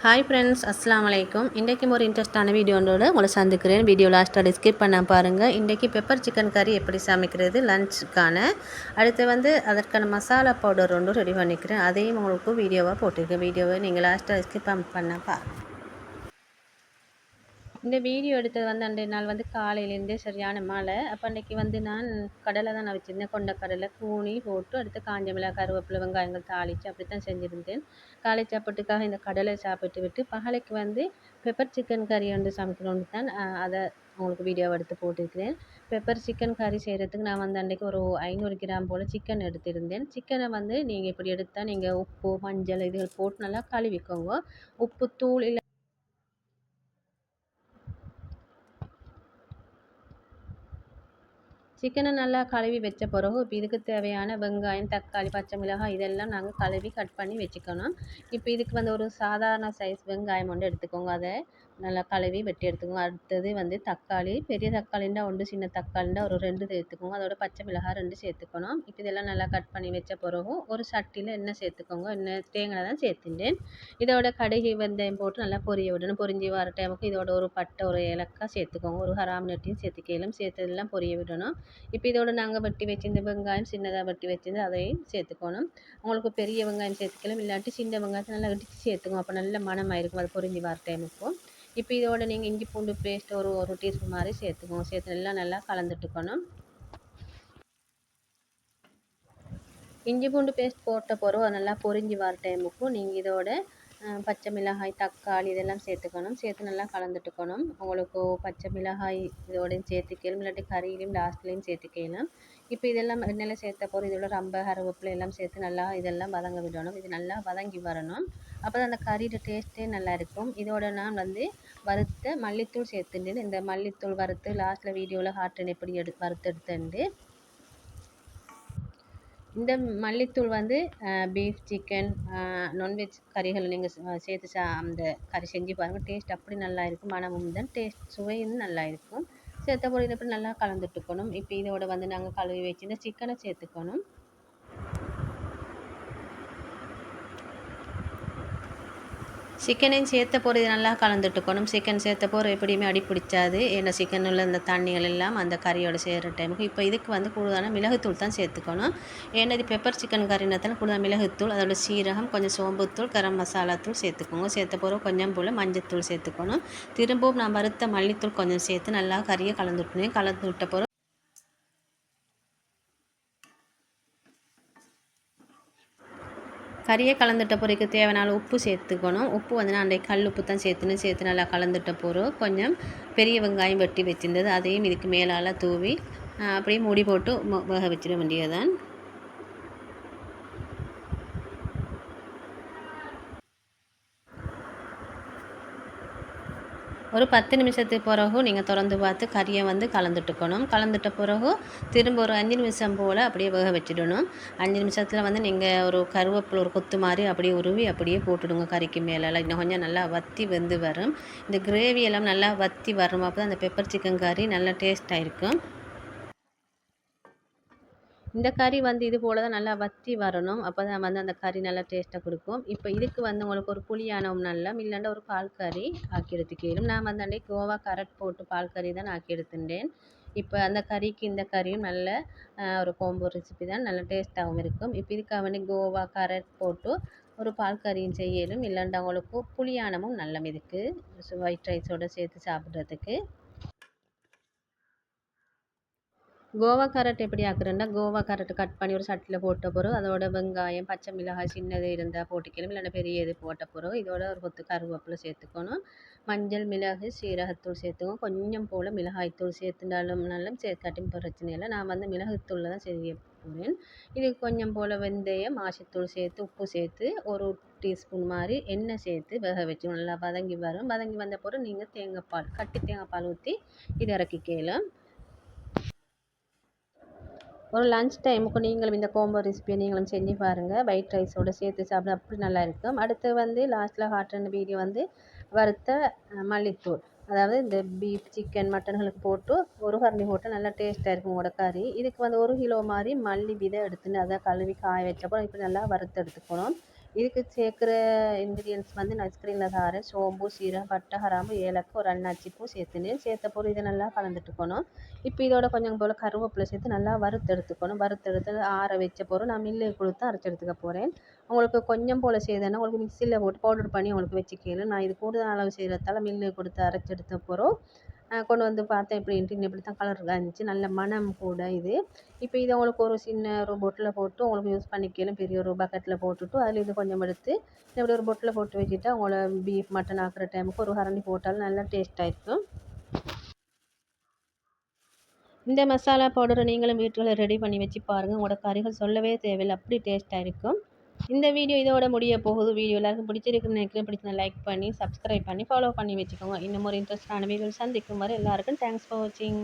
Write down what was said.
Hi friends, அஸ்ஸலாமு அலைக்கும். இன்றைக்கும் ஒரு இன்ட்ரெஸ்டான வீடியோவோட உங்களை சந்திக்கிறேன். வீடியோ லாஸ்ட்டாக ஸ்கிப் பண்ண பாருங்கள். இன்றைக்கி பெப்பர் சிக்கன் கறி எப்படி சமைக்கிறது லஞ்சுக்கான. அடுத்து அதற்கான மசாலா பவுடர் ஒன்று ரெடி பண்ணிக்கிறேன். அதையும் உங்களுக்கு வீடியோவாக போட்டிருக்கேன். வீடியோவை நீங்கள் லாஸ்ட்டாக ஸ்கிப் பண்ண பாருங்கள். இந்த வீடியோ எடுத்தது அன்றைய நாள் காலையிலேருந்தே சரியான மழை. அப்போ அன்றைக்கி நான் கடலை தான் நான் வச்சுருந்தேன். கொண்ட கடலை கூனி போட்டு அடுத்து காஞ்ச மிளகாய் கருவேப்பிலை வெங்காயங்கள் தாளித்து அப்படி தான் செஞ்சுருந்தேன். காலை சாப்பாட்டுக்காக இந்த கடலை சாப்பிட்டு விட்டு பகலைக்கு பெப்பர் சிக்கன் கறி சமைக்கணும்னு தான் அதை உங்களுக்கு வீடியோ எடுத்து போட்டிருக்கிறேன். பெப்பர் சிக்கன் கறி செய்கிறதுக்கு நான் அன்றைக்கி ஒரு 500 கிராம் போல் சிக்கன் எடுத்திருந்தேன். சிக்கனை நீங்கள் இப்படி எடுத்தால் நீங்கள் உப்பு மஞ்சள் இதுகள் போட்டு நல்லா கழுவிக்கோங்க. உப்பு தூள் இல்லை சிக்கனை நல்லா கழுவி வச்ச பிறகு இப்போ இதுக்கு தேவையான வெங்காயம் தக்காளி பச்சை மிளகாய் இதெல்லாம் நாங்கள் கழுவி கட் பண்ணி வச்சுக்கணும். இப்போ இதுக்கு ஒரு சாதாரண சைஸ் வெங்காயம் எடுத்துக்கோங்க. அதை நல்லா கழுவி வெட்டி எடுத்துக்கோங்க. அடுத்தது தக்காளி பெரிய தக்காளின்னா ஒன்று சின்ன தக்காளின்னா ஒரு 2 சேர்த்துக்கோங்க. அதோட பச்சை மிளகாய் 2 சேர்த்துக்கணும். இப்போ இதெல்லாம் நல்லா கட் பண்ணி வச்ச பிறகு ஒரு சட்டியில் எண்ணெய் சேர்த்துக்கோங்க. எண்ணெய் தேங்காய் தான் சேர்த்துட்டேன். இதோட கடுகு வெந்தயம் போட்டு நல்லா பொரிய விடணும். பொரிஞ்சு வர டைமுக்கு இதோட ஒரு பட்டை ஒரு ஏலக்காய் சேர்த்துக்கோங்க. ஒரு ஹராம் நெட்டியும் சேர்த்துக்கலாம். சேர்த்ததெல்லாம் பொரிய விடணும். இப்போ இதோட நாங்கள் வெட்டி வச்சிருந்த வெங்காயம் சின்னதாக வெட்டி வச்சிருந்து அதையும் சேர்த்துக்கணும். உங்களுக்கு பெரிய வெங்காயம் சேர்த்துக்கலாம். இல்லாட்டி சின்ன வெங்காயத்தை நல்லா வெட்டி சேர்த்துக்கோங்க. அப்போ நல்ல மணமாக இருக்கும் அது பொரிஞ்சு வர டைமுக்கும். இப்போ இதோட நீங்கள் இஞ்சி பூண்டு பேஸ்ட் ஒரு டீஸ்பூன் மாதிரி சேர்த்துக்கோங்க. சேர்த்து நல்லா கலந்துட்டுக்கணும். இஞ்சி பூண்டு பேஸ்ட் போட்ட பிறகு நல்லா பொரிஞ்சு வர டைமுக்கும் நீங்கள் இதோட பச்சை மிளகாய் தக்காளி இதெல்லாம் சேர்த்துக்கணும். சேர்த்து நல்லா கலந்துட்டுக்கணும். உங்களுக்கு பச்சை மிளகாய் இதோடையும் சேர்த்துக்கலாம். இல்லாட்டி கறியிலையும் லாஸ்ட்லேயும் சேர்த்துக்கலாம். இப்போ இதெல்லாம் எண்ணெயில் சேர்த்த போகிற இதோட ரொம்ப கருவேப்பிலை எல்லாம் சேர்த்து நல்லா இதெல்லாம் வதங்க விடணும். இது நல்லா வதங்கி வரணும். அப்போ தான் அந்த கறியோட டேஸ்ட்டே நல்லா இருக்கும். இதோட நான் வறுத்த மல்லித்தூள் சேர்த்துட்டேன். இந்த மல்லித்தூள் வறுத்து லாஸ்ட்டில் வீடியோவில் காட்டுறேன் எப்படி வறுத்தெடுத்துண்டு. இந்த மல்லித்தூள் பீஃப் சிக்கன் நான்வெஜ் கறிகள் நீங்கள் சேர்த்து அந்த கறி செஞ்சு பாருங்கள். டேஸ்ட் அப்படி நல்லா இருக்கும். மனமும் தான் டேஸ்ட் சுவையும் நல்லா இருக்கும். சேர்த்த போது இதை நல்லா கலந்துட்டுக்கணும். இப்போ இதோட நாங்கள் கழுவி வச்சு இந்த சிக்கனை சேர்த்துக்கணும். சிக்கனையும் சேர்த்த போகிற இது நல்லா கலந்துட்டுக்கணும். சிக்கன் சேர்த்த போகிற எப்படியுமே அடி பிடிச்சாது. ஏன்னா சிக்கனில் இந்த தண்ணிகள் எல்லாம் அந்த கறியோட சேர்கிற டைமுக்கு இப்போ இதுக்கு கூடுதலான மிளகுத்தூள் தான் சேர்த்துக்கணும். ஏன்னா இது பெப்பர் சிக்கன் கறினத்தால் கூடுதல் மிளகுத்தூள் அதோட சீரகம் கொஞ்சம் சோம்புத்தூள் கரம் மசாலா தூள் சேர்த்துக்கோங்க. சேர்த்த போகிற கொஞ்சம் போல் மஞ்சத்தூள் சேர்த்துக்கணும். திரும்பவும் நான் வறுத்த மல்லித்தூள் கொஞ்சம் சேர்த்து நல்லா கறியை கலந்துட்டுனேன். கலந்து விட்ட போகிற கறியை கலந்துட்ட பிறகு தேவையான உப்பு சேர்த்துக்கணும். உப்பு நான் அன்றைக்கு கல் உப்பு தான் சேர்த்து நல்லா கலந்துட்ட பிறகு கொஞ்சம் பெரிய வெங்காயம் வெட்டி வச்சிருந்தது அதையும் இதுக்கு மேலால் தூவி அப்படியே மூடி போட்டு வேக வச்சிட வேண்டியதுதான். ஒரு 10 நிமிஷத்துக்கு பிறகு நீங்கள் திறந்து பார்த்து கறியை கலந்துட்டுக்கணும். கலந்துட்ட பிறகு திரும்ப ஒரு 5 நிமிஷம் போல் அப்படியே வேக வச்சிடணும். 5 நிமிஷத்தில் நீங்கள் ஒரு கருவேப்பிலை ஒரு கொத்து மாதிரி அப்படியே உருவி அப்படியே போட்டுடுங்க கறிக்கு மேலெல்லாம். இன்னும் கொஞ்சம் நல்லா வற்றி வெந்து வரும். இந்த கிரேவி எல்லாம் நல்லா வற்றி வரும். அப்போ தான் அந்த பெப்பர் சிக்கன் கறி நல்லா டேஸ்ட்டாக இருக்கும். இந்த கறி இது போல் தான் நல்லா வற்றி வரணும். அப்போ தான் அந்த கறி நல்லா டேஸ்ட்டாக கொடுக்கும். இப்போ இதுக்கு உங்களுக்கு ஒரு புளியானவும் நல்லா இல்லைன்னா ஒரு பால் கறி ஆக்கி எடுத்துக்கலும். நான் அன்றைக்கு கோவா கரட் போட்டு பால் கறி தான் ஆக்கி எடுத்துட்டேன். இப்போ அந்த கறிக்கு இந்த கறியும் நல்ல ஒரு கோம்போ ரெசிபி தான் நல்ல டேஸ்ட்டாகவும் இருக்கும். இப்போ இதுக்காக கோவா கரட் போட்டு ஒரு பால் கறியும் செய்யலும். இல்லைன்னா உங்களுக்கு புளியானமும் நல்ல இதுக்கு ஒயிட் ரைஸோடு சேர்த்து சாப்பிட்றதுக்கு. கோவா கேரட் எப்படி ஆக்குறேன்னா கோவா கேரட் கட் பண்ணி ஒரு சட்டியில் போட்ட பிறகு அதோட வெங்காயம் பச்சை மிளகாய் சின்னது இருந்தால் போட்டுக்கலாம். இல்லைன்னா பெரிய இது போட்ட பிறகு இதோட ஒரு கொத்து கருவேப்பிலை சேர்த்துக்கணும். மஞ்சள் மிளகு சீரகத்தூள் சேர்த்துக்கணும். கொஞ்சம் போல் மிளகாய்த்தூள் சேர்த்துனாலும் சேர்க்காட்டியும் பிரச்சனை இல்லை. நான் மிளகுத்தூளில் தான் செய்ய போகிறேன். இதுக்கு கொஞ்சம் போல் வெந்தயம் ஆசித்தூள் சேர்த்து உப்பு சேர்த்து ஒரு டீஸ்பூன் மாதிரி எண்ணெய் சேர்த்து வேக வச்சு நல்லா வதங்கி வரும். வதங்கி வந்த பிறகு நீங்கள் தேங்காய் பால் கட்டி தேங்காய் பால் ஊற்றி இது இறக்கிக்கலாம். ஒரு லன்ச் டைமுக்கு நீங்களும் இந்த கோம்போ ரெசிபியை நீங்களும் செஞ்சு பாருங்கள். ஒயிட் ரைஸோடு சேர்த்து சாப்பிட அப்படி நல்லா இருக்கும். அடுத்து லாஸ்ட்டில் காட்டுற வீடியோ வறுத்த மல்லித்தூள் அதாவது இந்த பீஃப் சிக்கன் மட்டன்களுக்கு போட்டு ஒரு கரண்டி போட்டு நல்லா டேஸ்ட்டாக இருக்கும் உங்களோட கறி. இதுக்கு 1 கிலோ மாதிரி மல்லி விதை எடுத்துன்னு அதை கழுவி காய வச்சப்போ இப்போ நல்லா வறுத்து எடுத்துக்கணும். இதுக்கு சேர்க்குற இன்க்ரீடியன்ஸ் வந்து நான் ஸ்க்ரீனில் தாரேன். சோம்பு, சீரகம், பட்டை, கிராம்பு, ஏலக்காய், ஒரு அன்னாச்சி பூ சேர்த்துனேன். சேர்த்த பிறகு இதை நல்லா கலந்துட்டுக்கணும். இப்போ இதோட கொஞ்சம் போல் கருவேப்பிலை சேர்த்து நல்லா வறுத்தெடுத்துக்கணும். வறுத்தெடுத்து ஆற வச்ச பிறகு நான் மில்லுக்கு கொடுத்து அரைச்சி எடுத்துக்க போகிறேன். உங்களுக்கு கொஞ்சம் போல் செய்தேன்னா உங்களுக்கு மிக்சியில் போட்டு பவுடர் பண்ணி உங்களுக்கு வச்சுக்கணும். நான் இது கூடுதல் அளவு செய்கிறதால மில்லுக்கு கொடுத்து அரைச்சி எடுத்த பிறகு கொண்டு வந்து பார்த்தேன் இப்படின்ட்டு இப்படி தான் கலர் இருந்துச்சு. நல்ல மணம் கூட இது. இப்போ இதை உங்களுக்கு ஒரு சின்ன ஒரு பொட்டில் போட்டு உங்களுக்கு யூஸ் பண்ணிக்கலாம். பெரிய ஒரு பக்கெட்டில் போட்டுட்டு அதில் இது கொஞ்சம் எடுத்து இப்படி ஒரு பொட்டில் போட்டு வச்சுட்டா உங்களை பீஃப் மட்டன் ஆக்குற டைமுக்கு ஒரு கரண்டி போட்டாலும் நல்லா டேஸ்ட்டாக இருக்கும். இந்த மசாலா பவுடரை நீங்களும் வீட்டில் ரெடி பண்ணி வச்சு பாருங்கள். உங்களோட கறிகள் சொல்லவே தேவையில்லை, அப்படி டேஸ்ட்டாக இருக்கும். இந்த வீடியோ இதோட முடிய போகுது. வீடியோ எல்லாருக்கும் பிடிச்சிருக்குன்னு நினைக்கிறேன். பிடிச்சிருந்தா லைக் பண்ணி சப்ஸ்கிரைப் பண்ணி ஃபாலோ பண்ணி வச்சுக்கோங்க. இன்னும் ஒரு இன்ட்ரெஸ்டான வீடியோ சந்திக்கும் வரை எல்லாருக்கும் தேங்க்ஸ் ஃபார் வாட்சிங்.